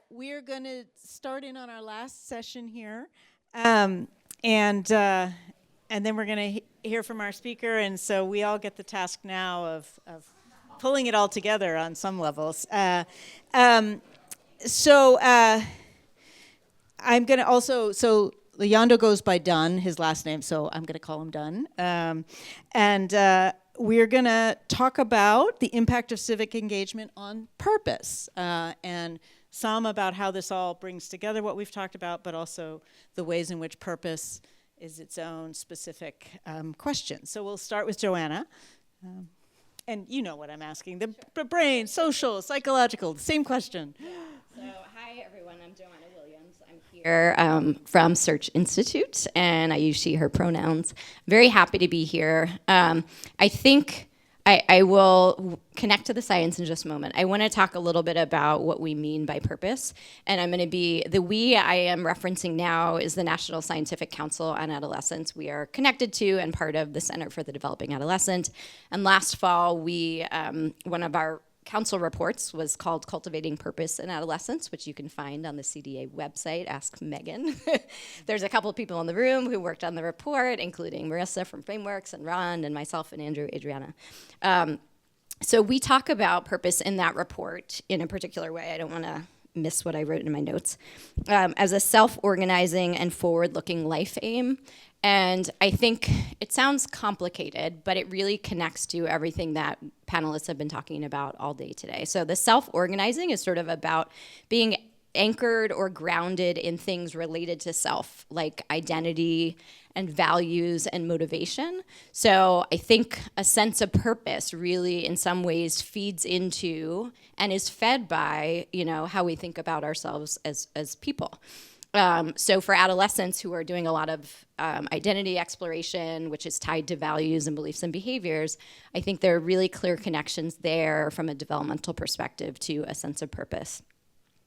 we're going to start in on our last session here, and then we're going to hear from our speaker. And so we all get the task now of pulling it all together on some levels. I'm going to also Leandro goes by Dunn, his last name, so I'm going to call him Dunn. We're going to talk about the impact of civic engagement on purpose, and some about how this all brings together what we've talked about, but also the ways in which purpose is its own specific question. So we'll start with Joanna. And you know what I'm asking. The brain, social, psychological, the same question. Yeah. So hi, everyone. I'm Joanna Williams. I'm here from Search Institute, and I use she, her pronouns. Very happy to be here. I think I will connect to the science in just a moment. I want to talk a little bit about what we mean by purpose, and I'm going to be, the we I am referencing now is the National Scientific Council on Adolescence. We are connected to and part of the Center for the Developing Adolescent, and last fall we, one of our council reports was called Cultivating Purpose in Adolescence, which you can find on the CDA website. Ask Megan. There's a couple of people in the room who worked on the report, including Marissa from Frameworks and Ron and myself and Andrew, Adriana. So we talk about purpose in that report in a particular way. I don't want to miss what I wrote in my notes, as a self-organizing and forward-looking life aim. And I think it sounds complicated, but it really connects to everything that panelists have been talking about all day today. So the self-organizing is sort of about being anchored or grounded in things related to self, like identity and values and motivation. So I think a sense of purpose really in some ways feeds into and is fed by, how we think about ourselves as people. So for adolescents who are doing a lot of identity exploration, which is tied to values and beliefs and behaviors, I think there are really clear connections there from a developmental perspective to a sense of purpose.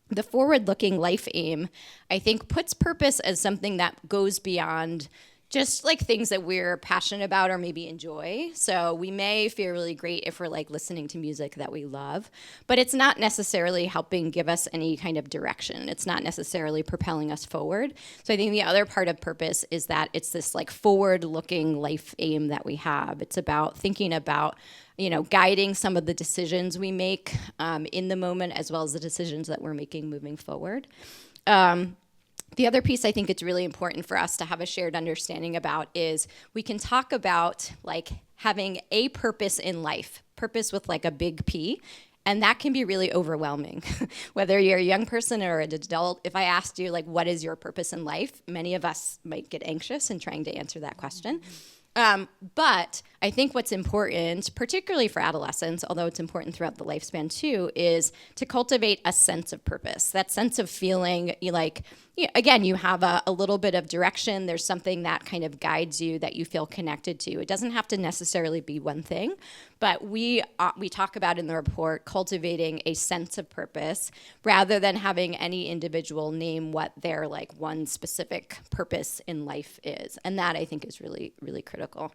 The forward-looking life aim, I think, puts purpose as something that goes beyond just like things that we're passionate about or maybe enjoy. So we may feel really great if we're like listening to music that we love, but it's not necessarily helping give us any kind of direction. It's not necessarily propelling us forward. So I think the other part of purpose is that it's this like forward-looking life aim that we have. It's about thinking about guiding some of the decisions we make in the moment, as well as the decisions that we're making moving forward. The other piece I think it's really important for us to have a shared understanding about is we can talk about like having a purpose in life, purpose with like a big P, and that can be really overwhelming. Whether you're a young person or an adult, if I asked you like, what is your purpose in life? Many of us might get anxious in trying to answer that question. But I think what's important, particularly for adolescents, although it's important throughout the lifespan too, is to cultivate a sense of purpose, that sense of feeling like, again, you have a little bit of direction. There's something that kind of guides you that you feel connected to. It doesn't have to necessarily be one thing, but we talk about in the report cultivating a sense of purpose rather than having any individual name what their like one specific purpose in life is. And that I think is really, really critical.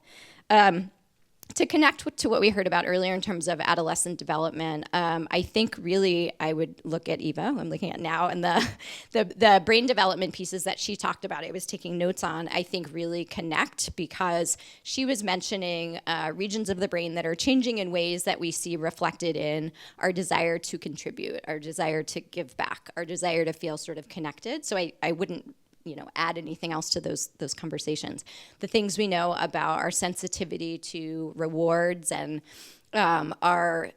To connect to what we heard about earlier in terms of adolescent development, I think really I would look at Eva, who I'm looking at now, and the brain development pieces that she talked about, I was taking notes on, I think really connect because she was mentioning regions of the brain that are changing in ways that we see reflected in our desire to contribute, our desire to give back, our desire to feel sort of connected. So I wouldn't add anything else to those conversations. The things we know about our sensitivity to rewards and our,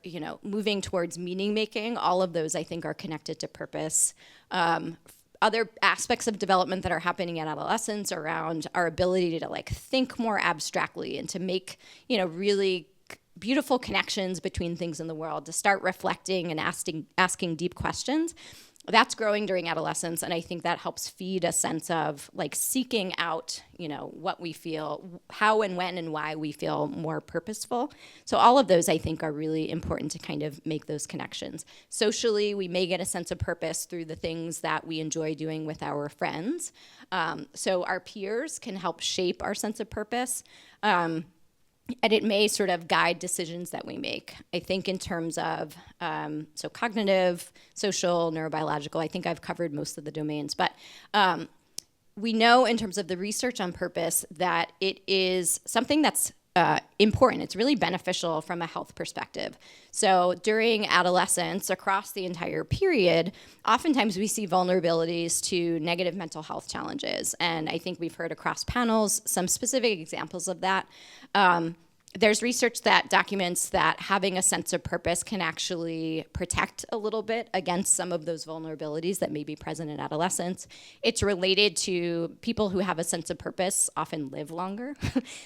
moving towards meaning making, all of those I think are connected to purpose. Other aspects of development that are happening in adolescence around our ability to like think more abstractly and to make, really beautiful connections between things in the world, to start reflecting and asking deep questions. That's growing during adolescence, and I think that helps feed a sense of like seeking out, what we feel, how and when and why we feel more purposeful. So all of those I think are really important to kind of make those connections. Socially, we may get a sense of purpose through the things that we enjoy doing with our friends. So our peers can help shape our sense of purpose. and it may sort of guide decisions that we make. I think in terms of so cognitive, social, neurobiological, I think I've covered most of the domains, but we know in terms of the research on purpose that it is something that's important. It's really beneficial from a health perspective. So during adolescence, across the entire period, oftentimes we see vulnerabilities to negative mental health challenges. And I think we've heard across panels some specific examples of that. There's research that documents that having a sense of purpose can actually protect a little bit against some of those vulnerabilities that may be present in adolescence. It's related to people who have a sense of purpose often live longer.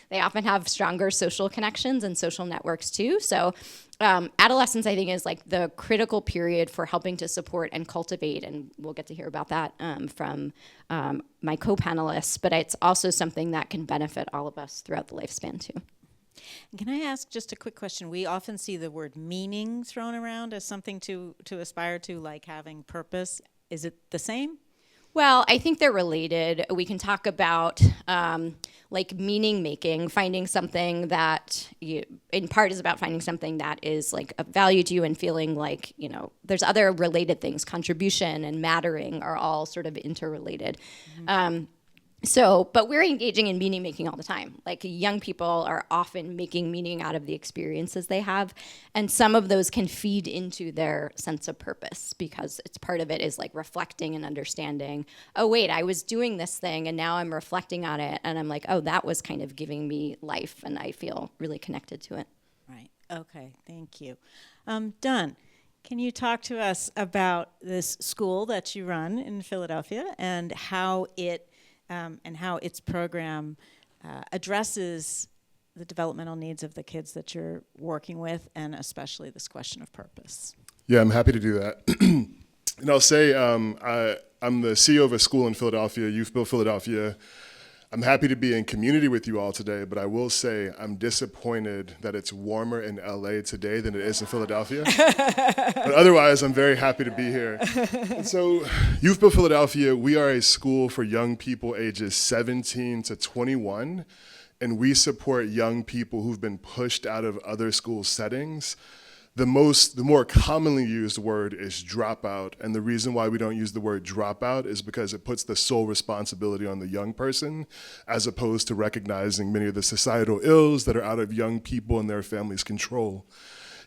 They often have stronger social connections and social networks too. So adolescence, I think, is like the critical period for helping to support and cultivate, and we'll get to hear about that from my co-panelists, but it's also something that can benefit all of us throughout the lifespan too. Can I ask just a quick question? We often see the word meaning thrown around as something to aspire to, like having purpose. Is it the same? Well, I think they're related. We can talk about like meaning making, finding something that in part is about finding something that is like of value to you and feeling like, there's other related things. Contribution and mattering are all sort of interrelated. Mm-hmm. But we're engaging in meaning making all the time. Like young people are often making meaning out of the experiences they have. And some of those can feed into their sense of purpose because it's part of it is like reflecting and understanding, oh, wait, I was doing this thing and now I'm reflecting on it. And I'm like, oh, that was kind of giving me life and I feel really connected to it. Right. Okay. Thank you. Dunn, can you talk to us about this school that you run in Philadelphia and how its program addresses the developmental needs of the kids that you're working with, and especially this question of purpose? Yeah, I'm happy to do that. And I'll say I'm the CEO of a school in Philadelphia, YouthBuild Philadelphia. I'm happy to be in community with you all today, but I will say I'm disappointed that it's warmer in LA today than it is in Philadelphia. But otherwise, I'm very happy to be here. And so YouthBuild Philadelphia, we are a school for young people ages 17 to 21, and we support young people who've been pushed out of other school settings. The more commonly used word is dropout, and the reason why we don't use the word dropout is because it puts the sole responsibility on the young person, as opposed to recognizing many of the societal ills that are out of young people and their families' control.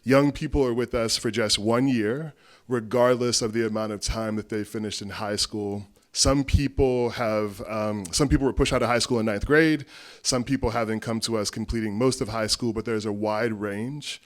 Young people are with us for just 1 year, regardless of the amount of time that they finished in high school. Some people were pushed out of high school in 9th grade. Some people haven't come to us completing most of high school, but there's a wide range.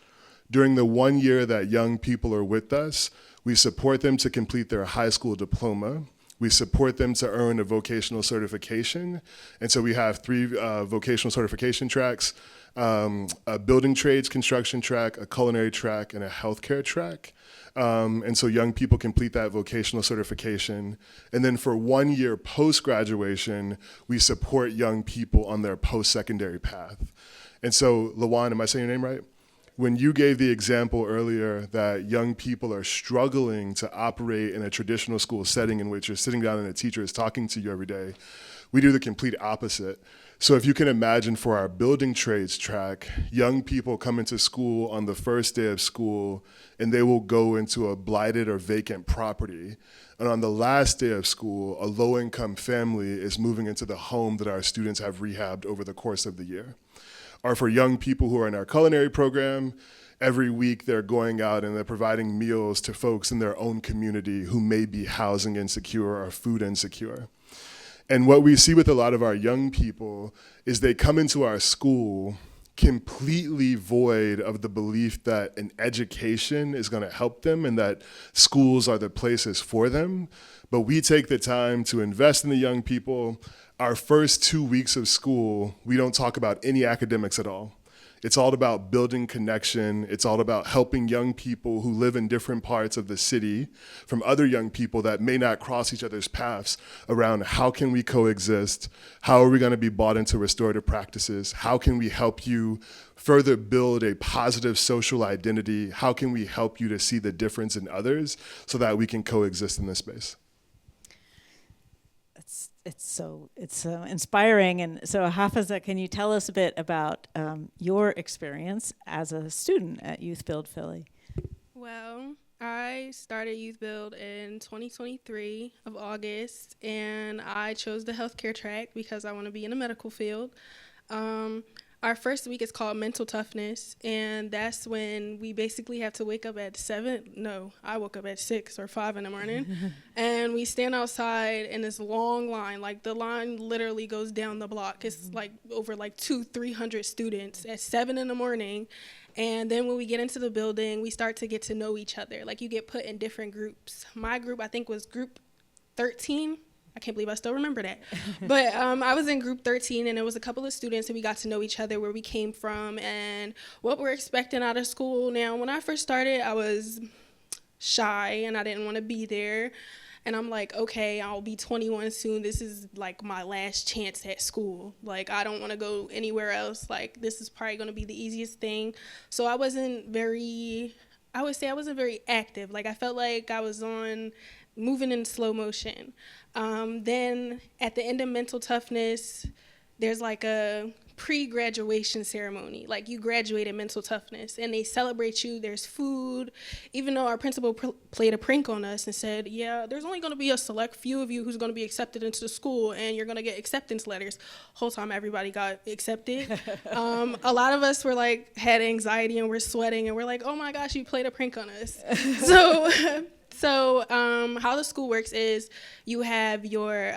During the 1 year that young people are with us, we support them to complete their high school diploma. We support them to earn a vocational certification. And so we have 3 vocational certification tracks, a building trades construction track, a culinary track, and a healthcare track. And so young people complete that vocational certification. And then for 1 year post-graduation, we support young people on their post-secondary path. And so, Lawan, am I saying your name right? When you gave the example earlier that young people are struggling to operate in a traditional school setting in which you're sitting down and a teacher is talking to you every day, we do the complete opposite. So if you can imagine for our building trades track, young people come into school on the first day of school and they will go into a blighted or vacant property. And on the last day of school, a low-income family is moving into the home that our students have rehabbed over the course of the year. Or for young people who are in our culinary program, every week they're going out and they're providing meals to folks in their own community who may be housing insecure or food insecure. And what we see with a lot of our young people is they come into our school completely void of the belief that an education is going to help them and that schools are the places for them. But we take the time to invest in the young people. Our first 2 weeks of school, we don't talk about any academics at all. It's all about building connection. It's all about helping young people who live in different parts of the city from other young people that may not cross each other's paths around how can we coexist? How are we going to be bought into restorative practices? How can we help you further build a positive social identity? How can we help you to see the difference in others so that we can coexist in this space? it's so inspiring. And so, Haafizah, can you tell us a bit about your experience as a student at YouthBuild Philly? Well, I started YouthBuild in 2023 of August, and I chose the healthcare track because I want to be in the medical field. Our first week is called Mental Toughness, and that's when we basically have to wake up at 7. No, I woke up at 6 or 5 in the morning, and we stand outside in this long line. Like, the line literally goes down the block. It's like over like 200-300 students at 7 in the morning. And then when we get into the building, we start to get to know each other. Like, you get put in different groups. My group, I think, was group 13. I can't believe I still remember that. But I was in group 13, and it was a couple of students, and we got to know each other, where we came from and what we're expecting out of school. Now, when I first started, I was shy, and I didn't want to be there. And I'm like, okay, I'll be 21 soon. This is like my last chance at school. Like, I don't want to go anywhere else. Like, this is probably going to be the easiest thing. So I wasn't very active. Like, I felt like I was moving in slow motion. Then at the end of Mental Toughness, there's like a pre-graduation ceremony. Like, you graduated Mental Toughness, and they celebrate you. There's food. Even though our principal played a prank on us and said, yeah, there's only going to be a select few of you who's going to be accepted into the school, and you're going to get acceptance letters. Whole time everybody got accepted. A lot of us were like, had anxiety, and we're sweating, and we're like, oh my gosh, you played a prank on us. So how the school works is you have your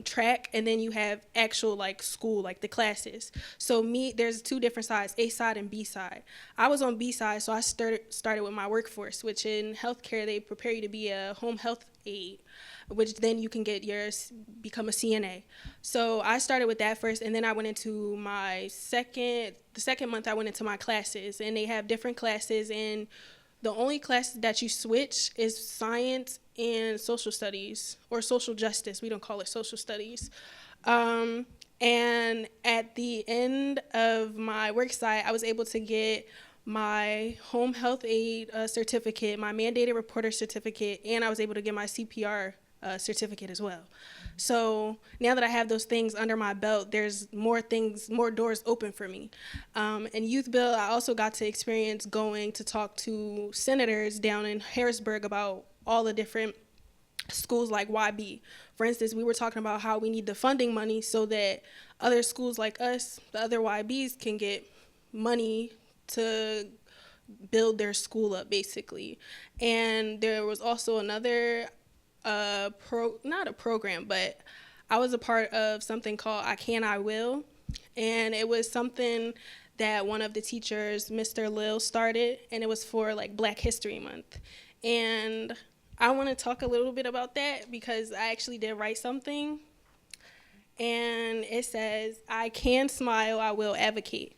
track, and then you have actual like school, like the classes. So there's 2 different sides, A side and B side. I was on B side, so I started with my workforce, which in healthcare, they prepare you to be a home health aide, which then you can become a CNA. So I started with that first, and then I went into the second month I went into my classes, and they have different classes, and the only classes that you switch is science and social studies, or social justice. We don't call it social studies. And at the end of my work site, I was able to get my home health aide certificate, my mandated reporter certificate, and I was able to get my CPR certificate as well. So now that I have those things under my belt, there's more doors open for me. In YouthBuild, I also got to experience going to talk to senators down in Harrisburg about all the different schools like YB. For instance, we were talking about how we need the funding money so that other schools like us, the other YBs, can get money to build their school up, basically. And there was also another not a program, but I was a part of something called I Can, I Will, and it was something that one of the teachers, Mr. Lil, started, and it was for like Black History Month. And I want to talk a little bit about that because I actually did write something, and it says, I can smile, I will advocate.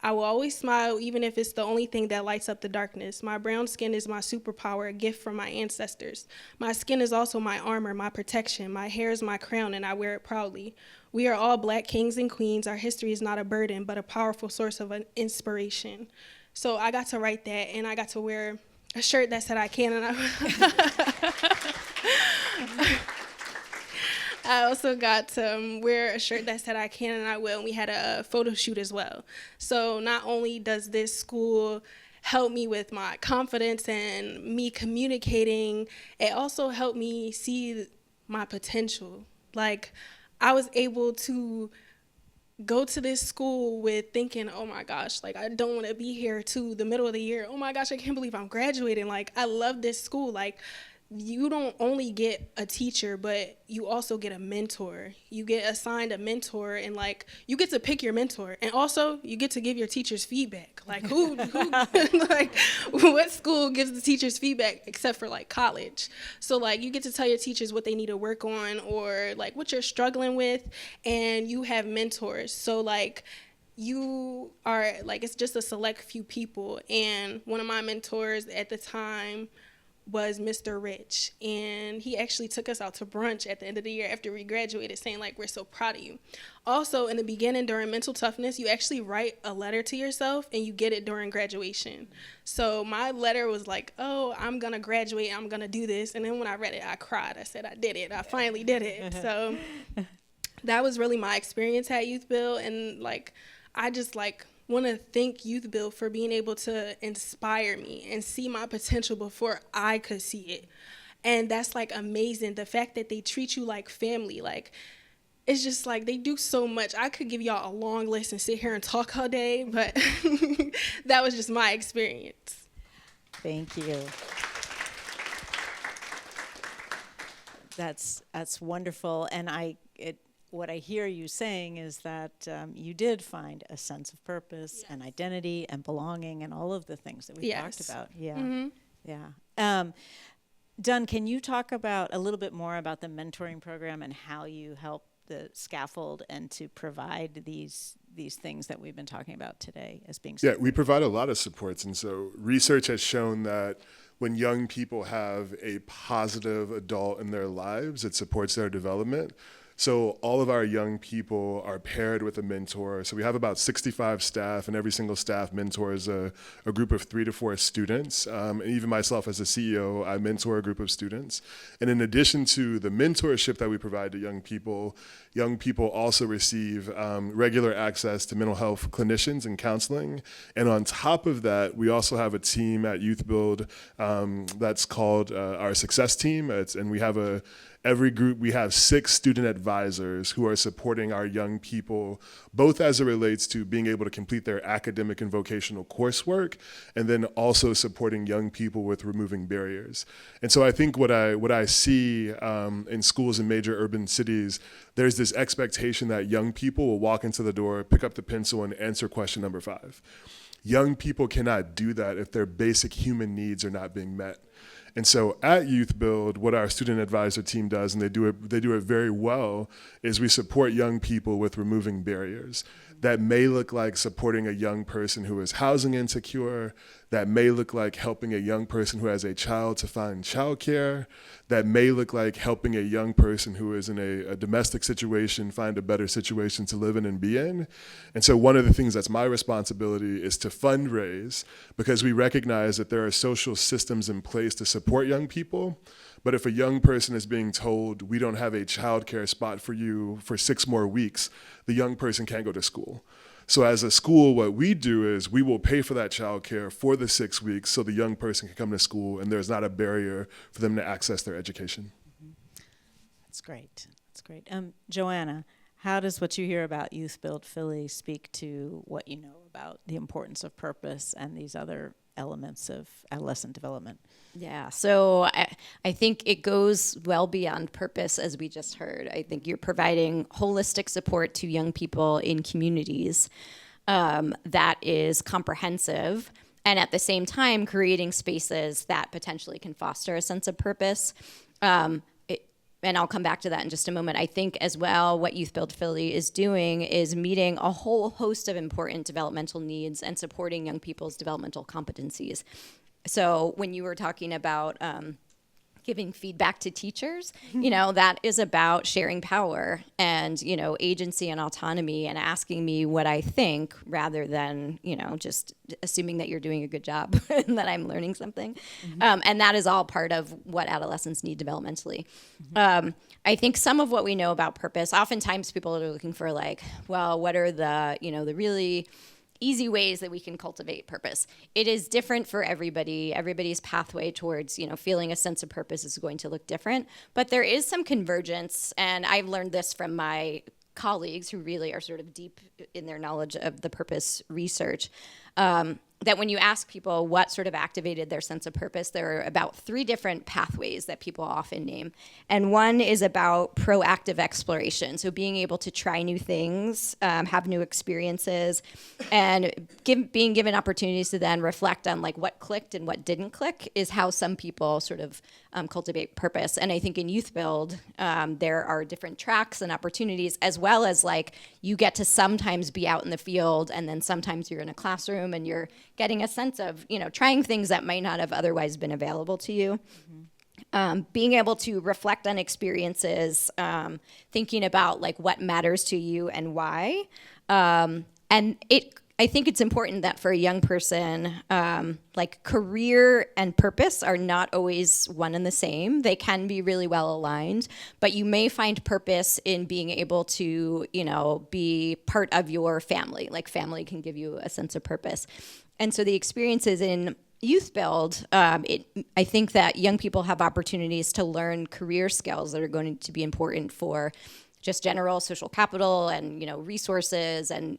I will always smile, even if it's the only thing that lights up the darkness. My brown skin is my superpower, a gift from my ancestors. My skin is also my armor, my protection. My hair is my crown, and I wear it proudly. We are all Black kings and queens. Our history is not a burden, but a powerful source of inspiration. So I got to write that, and I got to wear a shirt that said I can, and I also got to wear a shirt that said I can and I will, and we had a photo shoot as well. So not only does this school help me with my confidence and me communicating, it also helped me see my potential. Like, I was able to go to this school with thinking, oh my gosh, like, I don't want to be here to the middle of the year. Oh my gosh, I can't believe I'm graduating. Like, I love this school. Like, you don't only get a teacher, but you also get a mentor. You get assigned a mentor, and like, you get to pick your mentor, and also you get to give your teachers feedback. Like, who like, what school gives the teachers feedback except for like college? So like, you get to tell your teachers what they need to work on, or like what you're struggling with, and you have mentors. So like, you are like, it's just a select few people. And one of my mentors at the time was Mr. Rich, and he actually took us out to brunch at the end of the year after we graduated, saying like, we're so proud of you. Also, in the beginning during mental toughness, you actually write a letter to yourself and you get it during graduation. So my letter was like, oh, I'm gonna graduate, I'm gonna do this. And then when I read it, I cried. I said I did it, I finally did it. So that was really my experience at YouthBuild, and like I just like want to thank YouthBuild for being able to inspire me and see my potential before I could see it. And that's like amazing. The fact that they treat you like family, like it's just like they do so much. I could give y'all a long list and sit here and talk all day, but that was just my experience. Thank you. That's wonderful, and what I hear you saying is that you did find a sense of purpose and identity and belonging and all of the things that we talked about. Yeah, yeah. Dunn, can you talk about a little bit more about the mentoring program and how you help the scaffold and to provide these things that we've been talking about today as being Yeah, we provide a lot of supports, and so research has shown that when young people have a positive adult in their lives, it supports their development. So all of our young people are paired with a mentor. So we have about 65 staff, and every single staff mentors a group of 3 to 4 students. And even myself as a CEO, I mentor a group of students. And in addition to the mentorship that we provide to young people also receive regular access to mental health clinicians and counseling. And on top of that, we also have a team at YouthBuild that's called our Success Team. And we have every group, we have 6 student advisors who are supporting our young people, both as it relates to being able to complete their academic and vocational coursework, and then also supporting young people with removing barriers. And so I think what I see in schools in major urban cities, there's this expectation that young people will walk into the door, pick up the pencil, and answer question number 5. Young people cannot do that if their basic human needs are not being met. And so at YouthBuild, what our student advisor team does, and they do it very well, is we support young people with removing barriers. That may look like supporting a young person who is housing insecure. That may look like helping a young person who has a child to find childcare. That may look like helping a young person who is in a domestic situation find a better situation to live in and be in. And so one of the things that's my responsibility is to fundraise, because we recognize that there are social systems in place to support young people. But if a young person is being told, we don't have a childcare spot for you for 6 more weeks, the young person can't go to school. So as a school, what we do is we will pay for that childcare for the 6 weeks so the young person can come to school and there's not a barrier for them to access their education. That's great. That's great. Joanna, how does what you hear about YouthBuild Philly speak to what you know about the importance of purpose and these other elements of adolescent development? Yeah, so I think it goes well beyond purpose, as we just heard. I think you're providing holistic support to young people in communities that is comprehensive, and at the same time creating spaces that potentially can foster a sense of purpose. And I'll come back to that in just a moment. I think as well what YouthBuild Philly is doing is meeting a whole host of important developmental needs and supporting young people's developmental competencies. So when you were talking about giving feedback to teachers, that is about sharing power and, agency and autonomy and asking me what I think rather than, just assuming that you're doing a good job and that I'm learning something. And that is all part of what adolescents need developmentally. I think some of what we know about purpose, oftentimes people are looking for what are the, the really easy ways that we can cultivate purpose. It is different for everybody. Everybody's pathway towards, feeling a sense of purpose is going to look different. But there is some convergence, and I've learned this from my colleagues who really are sort of deep in their knowledge of the purpose research, that when you ask people what sort of activated their sense of purpose, there are about 3 different pathways that people often name. And one is about proactive exploration, so being able to try new things, have new experiences, and being given opportunities to then reflect on what clicked and what didn't click is how some people sort of cultivate purpose. And I think in YouthBuild, there are different tracks and opportunities, as well as you get to sometimes be out in the field, and then sometimes you're in a classroom and you're getting a sense of, trying things that might not have otherwise been available to you. Being able to reflect on experiences, thinking about like what matters to you and why. I think it's important that for a young person, like career and purpose are not always one and the same. They can be really well aligned, but you may find purpose in being able to, be part of your family. Like family can give you a sense of purpose. And so the experiences in YouthBuild, I think that young people have opportunities to learn career skills that are going to be important for just general social capital and, resources and,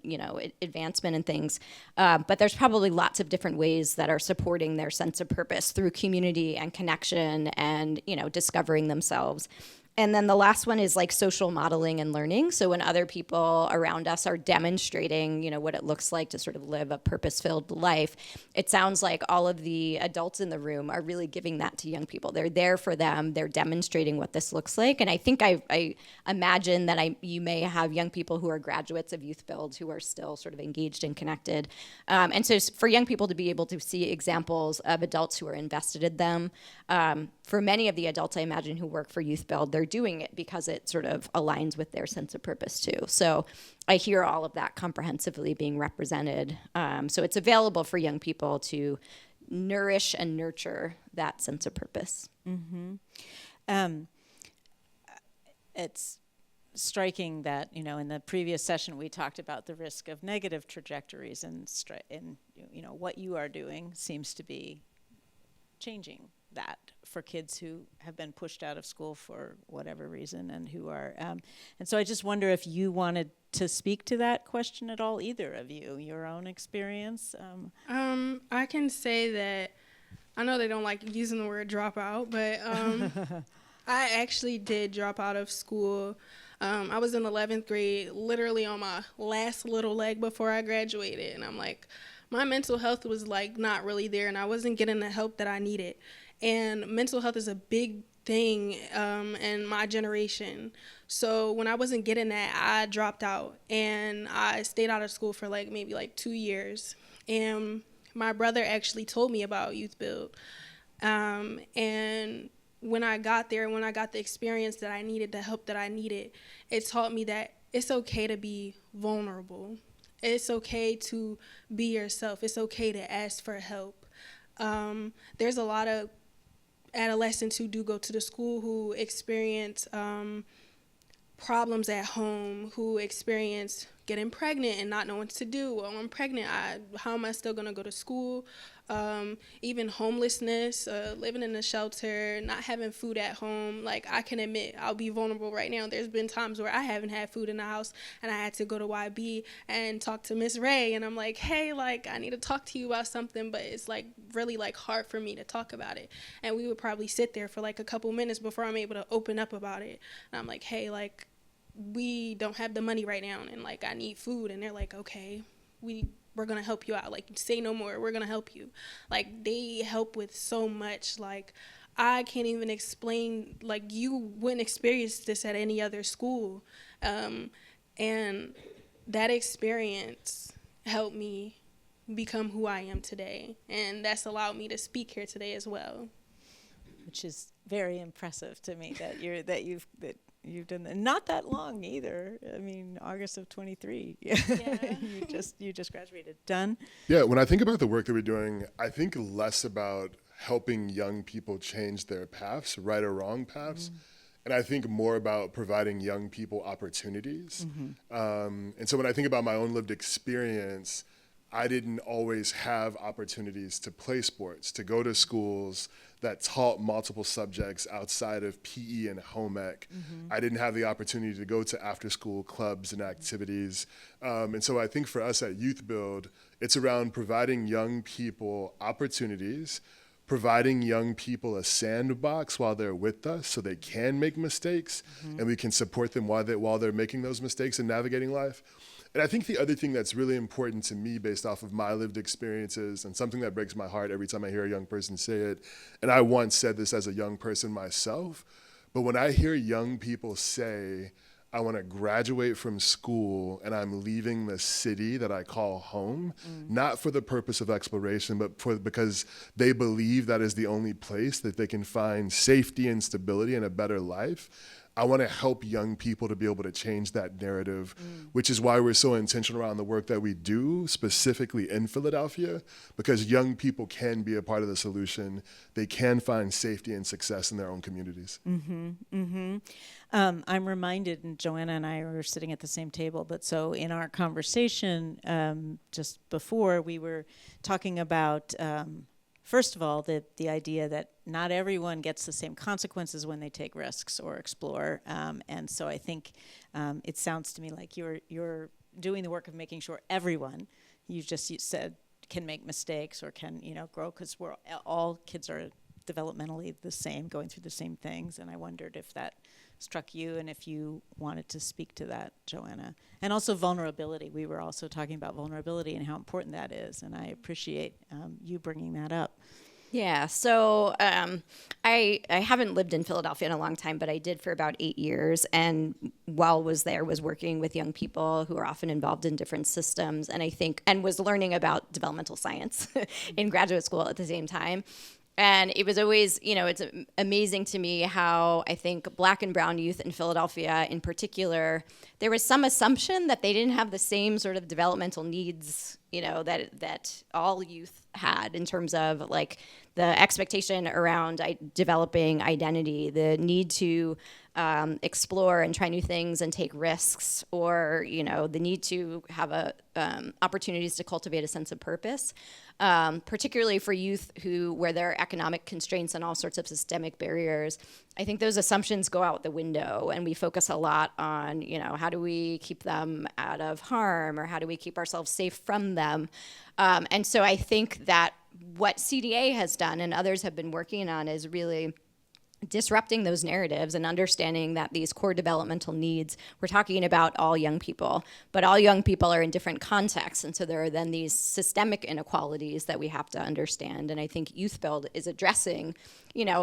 advancement and things. But there's probably lots of different ways that are supporting their sense of purpose through community and connection and, discovering themselves. And then the last one is like social modeling and learning. So when other people around us are demonstrating, what it looks like to sort of live a purpose-filled life, it sounds like all of the adults in the room are really giving that to young people. They're there for them. They're demonstrating what this looks like. And I think I imagine that you may have young people who are graduates of YouthBuild who are still sort of engaged and connected. And so for young people to be able to see examples of adults who are invested in them, for many of the adults I imagine who work for YouthBuild, they're doing it because it sort of aligns with their sense of purpose too. So I hear all of that comprehensively being represented. So it's available for young people to nourish and nurture that sense of purpose. It's striking that, in the previous session we talked about the risk of negative trajectories, and what you are doing seems to be changing that for kids who have been pushed out of school for whatever reason and who are, and so I just wonder if you wanted to speak to that question at all, either of you, your own experience. I can say that I know they don't like using the word dropout, but I actually did drop out of school. I was in 11th grade, literally on my last little leg before I graduated, and I'm like, my mental health was like not really there, and I wasn't getting the help that I needed. And mental health is a big thing in my generation. So when I wasn't getting that, I dropped out, and I stayed out of school for maybe 2 years. And my brother actually told me about YouthBuild. And when I got there, when I got the experience that I needed, the help that I needed, it taught me that it's okay to be vulnerable. It's okay to be yourself. It's okay to ask for help. There's a lot of adolescents who do go to the school who experience problems at home, who experience getting pregnant and not knowing what to do. Well, I'm pregnant. How am I still going to go to school? Even homelessness, living in a shelter, not having food at home. I can admit, I'll be vulnerable right now. There's been times where I haven't had food in the house, and I had to go to YB and talk to Miss Ray, and I'm like, hey, I need to talk to you about something, but it's really hard for me to talk about it. And we would probably sit there for a couple minutes before I'm able to open up about it. And I'm like, hey, we don't have the money right now, and I need food. And they're like, okay, we're gonna help you out. Say no more, we're gonna help you. They help with so much. I can't even explain. You wouldn't experience this at any other school. And that experience helped me become who I am today, and that's allowed me to speak here today as well. Which is very impressive to me that you've done that. Not that long either. I mean, August of 23. Yeah. you just graduated. Dunn? Yeah, when I think about the work that we're doing, I think less about helping young people change their paths, right or wrong paths, and I think more about providing young people opportunities. And so when I think about my own lived experience, I didn't always have opportunities to play sports, to go to schools that taught multiple subjects outside of PE and home ec. I didn't have the opportunity to go to after-school clubs and activities. And so I think for us at YouthBuild, it's around providing young people opportunities, providing young people a sandbox while they're with us so they can make mistakes, and we can support them while they're making those mistakes and navigating life. And I think the other thing that's really important to me based off of my lived experiences, and something that breaks my heart every time I hear a young person say it, and I once said this as a young person myself, but when I hear young people say, I want to graduate from school and I'm leaving the city that I call home, not for the purpose of exploration, but because they believe that is the only place that they can find safety and stability and a better life. I want to help young people to be able to change that narrative, which is why we're so intentional around the work that we do, specifically in Philadelphia, because young people can be a part of the solution. They can find safety and success in their own communities. I'm reminded, and Joanna and I were sitting at the same table, but so in our conversation just before, we were talking about first of all, the idea that not everyone gets the same consequences when they take risks or explore, and so I think it sounds to me like you're doing the work of making sure everyone, you said, can make mistakes or can grow, because all kids are developmentally the same, going through the same things, and I wondered if that struck you and if you wanted to speak to that, Joanna. And also vulnerability. We were also talking about vulnerability and how important that is, and I appreciate you bringing that up. Yeah, so I haven't lived in Philadelphia in a long time, but I did for about 8 years, and while was working with young people who are often involved in different systems, and was learning about developmental science in graduate school at the same time. And it was always, it's amazing to me how I think Black and brown youth in Philadelphia in particular, there was some assumption that they didn't have the same sort of developmental needs, that all youth had in terms of like the expectation around developing identity, the need to explore and try new things and take risks, or, the need to have opportunities to cultivate a sense of purpose. Particularly for youth where there are economic constraints and all sorts of systemic barriers, I think those assumptions go out the window, and we focus a lot on, how do we keep them out of harm, or how do we keep ourselves safe from them? And so I think that what CDA has done and others have been working on is really disrupting those narratives and understanding that these core developmental needs, we're talking about all young people, but all young people are in different contexts. And so there are then these systemic inequalities that we have to understand. And I think YouthBuild is addressing,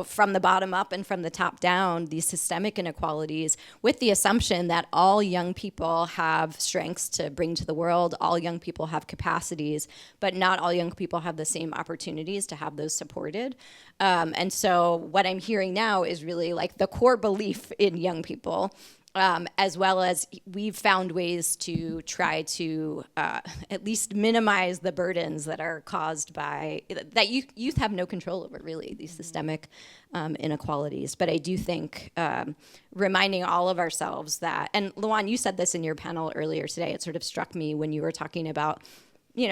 from the bottom up and from the top down, these systemic inequalities with the assumption that all young people have strengths to bring to the world, all young people have capacities, but not all young people have the same opportunities to have those supported. And so what I'm hearing now is really like the core belief in young people, as well as we've found ways to try to at least minimize the burdens that are caused by, that youth have no control over, really, these systemic inequalities. But I do think reminding all of ourselves that, and Luan, you said this in your panel earlier today, it sort of struck me when you were talking about,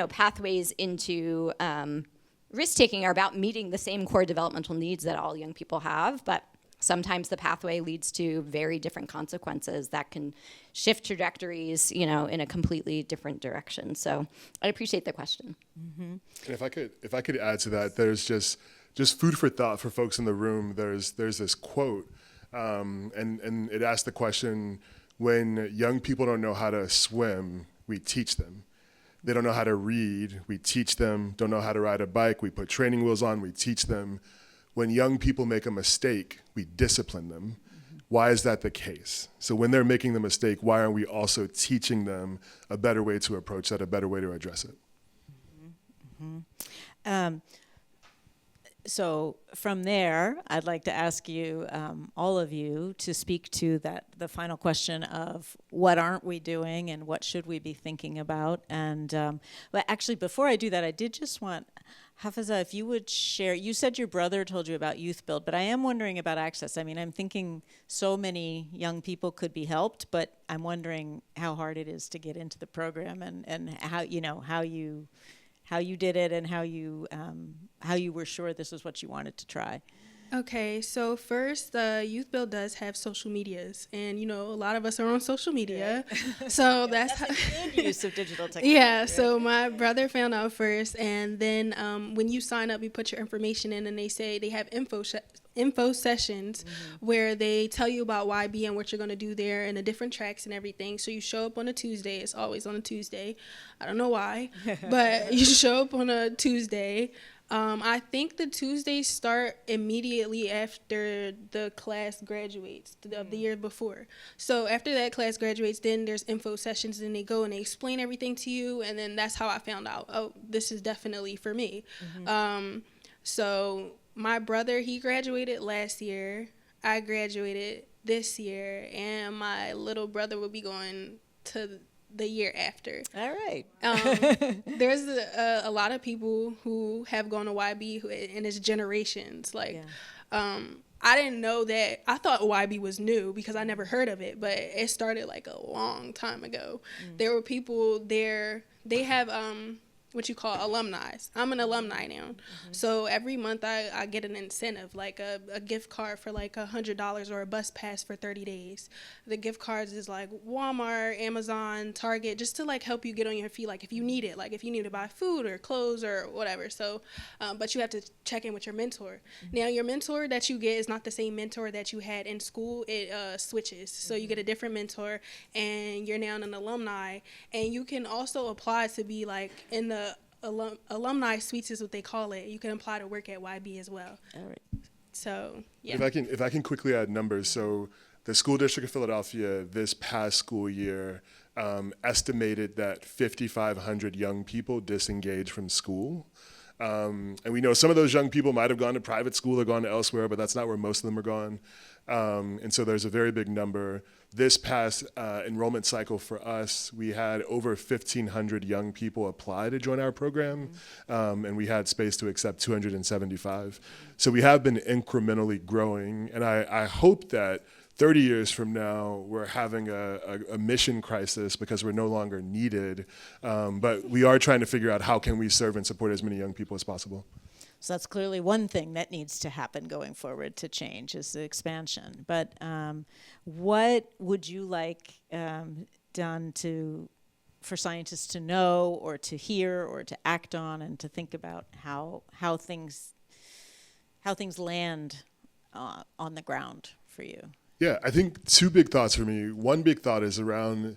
pathways into risk-taking are about meeting the same core developmental needs that all young people have, but sometimes the pathway leads to very different consequences that can shift trajectories, in a completely different direction. So I appreciate the question. Mm-hmm. And if I could add to that, there's just food for thought for folks in the room. There's this quote, and it asks the question: when young people don't know how to swim, we teach them. They don't know how to read, we teach them. Don't know how to ride a bike, we put training wheels on, we teach them. When young people make a mistake, we discipline them. Mm-hmm. Why is that the case? So when they're making the mistake, why aren't we also teaching them a better way to approach that, a better way to address it? Mm-hmm. Mm-hmm. So from there, I'd like to ask you, all of you, to speak to the final question of what aren't we doing and what should we be thinking about. And but actually, before I do that, I did just want, Haafizah, if you would share, you said your brother told you about YouthBuild, but I am wondering about access. I mean, I'm thinking so many young people could be helped, but I'm wondering how hard it is to get into the program and how you did it and how you were sure this was what you wanted to try. Okay, so first, YouthBuild does have social medias, and a lot of us are on social media, so that's a good use of digital technology. Yeah, right? So my brother found out first, and then when you sign up, you put your information in, and they say they have info sessions where they tell you about YB and what you're going to do there and the different tracks and everything. So you show up on a Tuesday. It's always on a Tuesday. I don't know why, but you show up on a Tuesday. I think the Tuesdays start immediately after the class graduates of the year before. So after that class graduates, then there's info sessions, and they go and they explain everything to you, and then that's how I found out, oh, this is definitely for me. So my brother, he graduated last year. I graduated this year, and my little brother will be going to the year after. All right. There's a lot of people who have gone to YB and it's generations. Like, I didn't know that. I thought YB was new because I never heard of it, but it started like a long time ago. There were people there. They have what you call alumni. I'm an alumni now. So every month I get an incentive, like a gift card for like $100 or a bus pass for 30 days. The gift cards is like Walmart, Amazon, Target, just to like help you get on your feet, like if you need it, like if you need to buy food or clothes or whatever. So, but you have to check in with your mentor. Now your mentor that you get is not the same mentor that you had in school. It switches. So you get a different mentor, and you're now an alumni, and you can also apply to be like in the alumni suites is what they call it. You can apply to work at YB as well. All right. So yeah. If I can quickly add numbers, so the school district of Philadelphia this past school year estimated that 5,500 young people disengaged from school. And we know some of those young people might have gone to private school or gone to elsewhere, but that's not where most of them are gone. And so there's a very big number. This past enrollment cycle for us, we had over 1,500 young people apply to join our program, and we had space to accept 275. So we have been incrementally growing, and I hope that 30 years from now, we're having a mission crisis because we're no longer needed, but we are trying to figure out how can we serve and support as many young people as possible. So that's clearly one thing that needs to happen going forward to change is the expansion. But what would you like done for scientists to know or to hear or to act on and to think about how things land on the ground for you? Yeah, I think two big thoughts for me. One big thought is around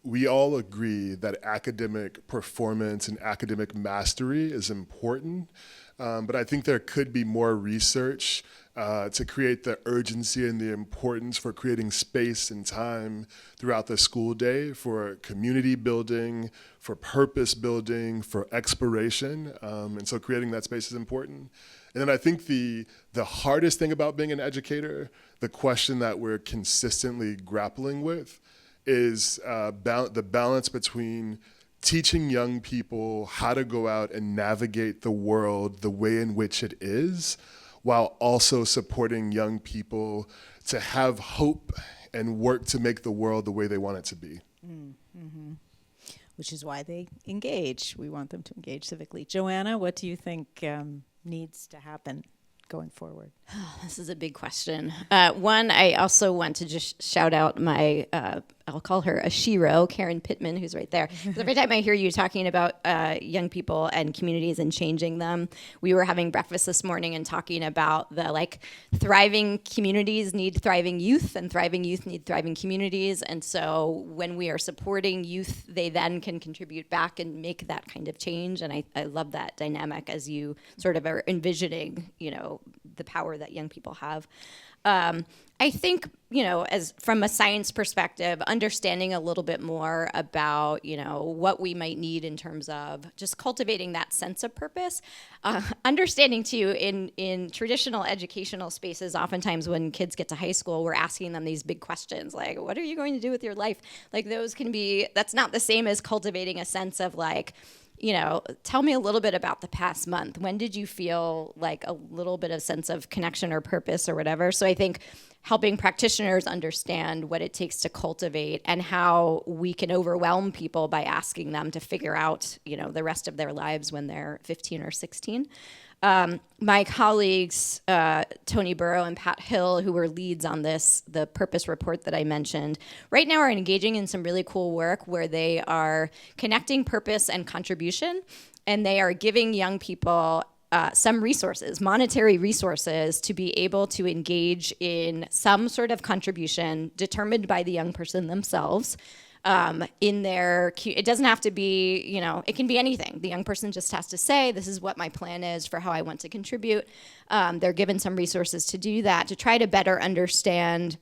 we all agree that academic performance and academic mastery is important, but I think there could be more research to create the urgency and the importance for creating space and time throughout the school day for community building, for purpose building, for exploration, and so creating that space is important. And then I think the hardest thing about being an educator, the question that we're consistently grappling with, is the balance between teaching young people how to go out and navigate the world the way in which it is, while also supporting young people to have hope and work to make the world the way they want it to be. Mm-hmm. Which is why they engage. We want them to engage civically. Joanna, what do you think needs to happen going forward? This is a big question. One, I also want to just shout out my, I'll call her a shero, Karen Pittman, who's right there. 'Cause every time I hear you talking about young people and communities and changing them, we were having breakfast this morning and talking about the thriving communities need thriving youth, and thriving youth need thriving communities. And so when we are supporting youth, they then can contribute back and make that kind of change. And I love that dynamic as you sort of are envisioning, the power that young people have. I think, as from a science perspective, understanding a little bit more about, what we might need in terms of just cultivating that sense of purpose. Understanding too, in traditional educational spaces, oftentimes when kids get to high school, we're asking them these big questions like, what are you going to do with your life? That's not the same as cultivating a sense of tell me a little bit about the past month. When did you feel like a little bit of sense of connection or purpose or whatever? So I think helping practitioners understand what it takes to cultivate and how we can overwhelm people by asking them to figure out, the rest of their lives when they're 15 or 16. My colleagues, Tony Burrow and Pat Hill, who were leads on the purpose report that I mentioned, right now are engaging in some really cool work where they are connecting purpose and contribution, and they are giving young people some resources, monetary resources, to be able to engage in some sort of contribution determined by the young person themselves. in their, it doesn't have to be, you know, it can be anything. The young person just has to say, this is what my plan is for how I want to contribute. They're given some resources to do that, to try to better understand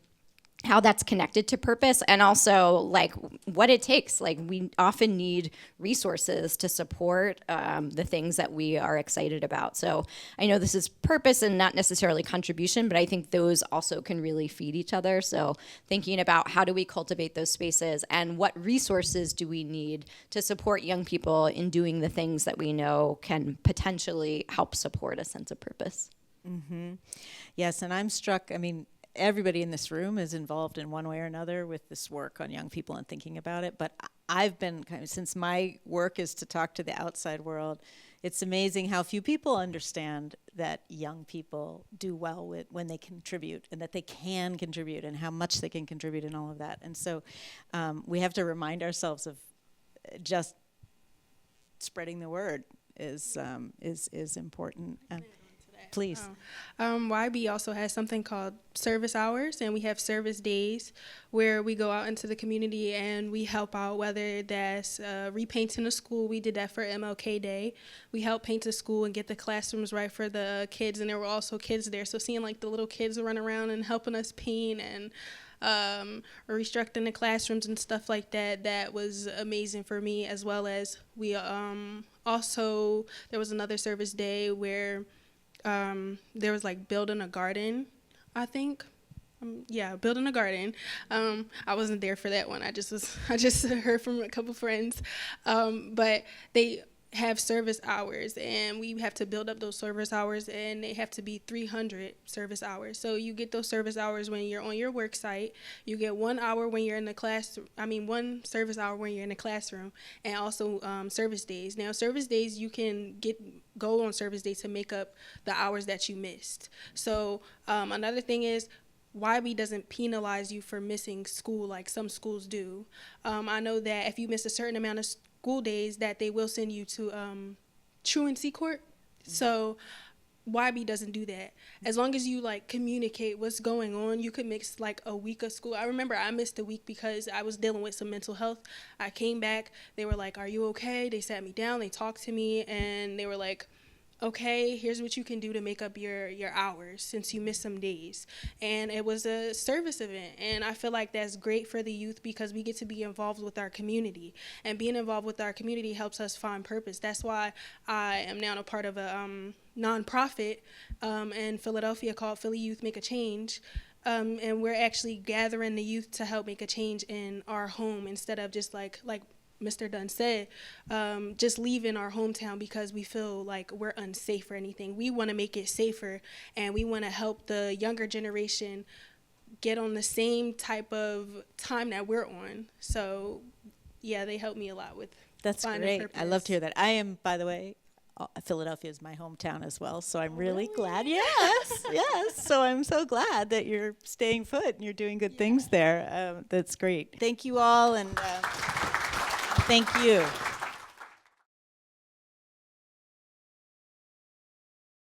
how that's connected to purpose, and also like what it takes. Like, we often need resources to support the things that we are excited about. So I know this is purpose and not necessarily contribution, but I think those also can really feed each other. So thinking about how do we cultivate those spaces, and what resources do we need to support young people in doing the things that we know can potentially help support a sense of purpose. Mm-hmm. Yes, and I'm struck, I mean, everybody in this room is involved in one way or another with this work on young people and thinking about it. But I've been since my work is to talk to the outside world, it's amazing how few people understand that young people do well with when they contribute, and that they can contribute, and how much they can contribute, and all of that. And so we have to remind ourselves of just spreading the word is important. Please. YB also has something called service hours, and we have service days where we go out into the community and we help out, whether that's repainting a school. We did that for MLK Day. We helped paint a school and get the classrooms right for the kids, and there were also kids there. So seeing like the little kids run around and helping us paint and restructuring the classrooms and stuff like that, that was amazing for me. As well as we also, there was another service day where there was like building a garden, I think. Building a garden. I wasn't there for that one. I just heard from a couple friends. But they have service hours, and we have to build up those service hours, and they have to be 300 service hours. So you get those service hours when you're on your work site. You get 1 hour when you're in the class. One service hour when you're in the classroom, and also service days. Now, service days, you can go on service days to make up the hours that you missed. So another thing is, YB doesn't penalize you for missing school like some schools do. I know that if you miss a certain amount of school days, that they will send you to truancy court. So YB doesn't do that. As long as you like communicate what's going on, you could miss like a week of school. I remember I missed a week because I was dealing with some mental health. I came back, they were like, "Are you okay?" They sat me down, they talked to me, and they were like, "Okay, here's what you can do to make up your hours since you missed some days." And it was a service event, and I feel like that's great for the youth because we get to be involved with our community, and being involved with our community helps us find purpose. That's why I am now a part of a nonprofit in Philadelphia called Philly Youth Make a Change. And we're actually gathering the youth to help make a change in our home, instead of just like Mr. Dunn said, just leaving our hometown because we feel like we're unsafe or anything. We want to make it safer, and we want to help the younger generation get on the same type of time that we're on. So, yeah, they helped me a lot with That's finding great. purpose. I love to hear that. I am, by the way, Philadelphia is my hometown as well, so I'm really glad. Yes, yes. So I'm so glad that you're staying put and you're doing good things there. That's great. Thank you all, and thank you.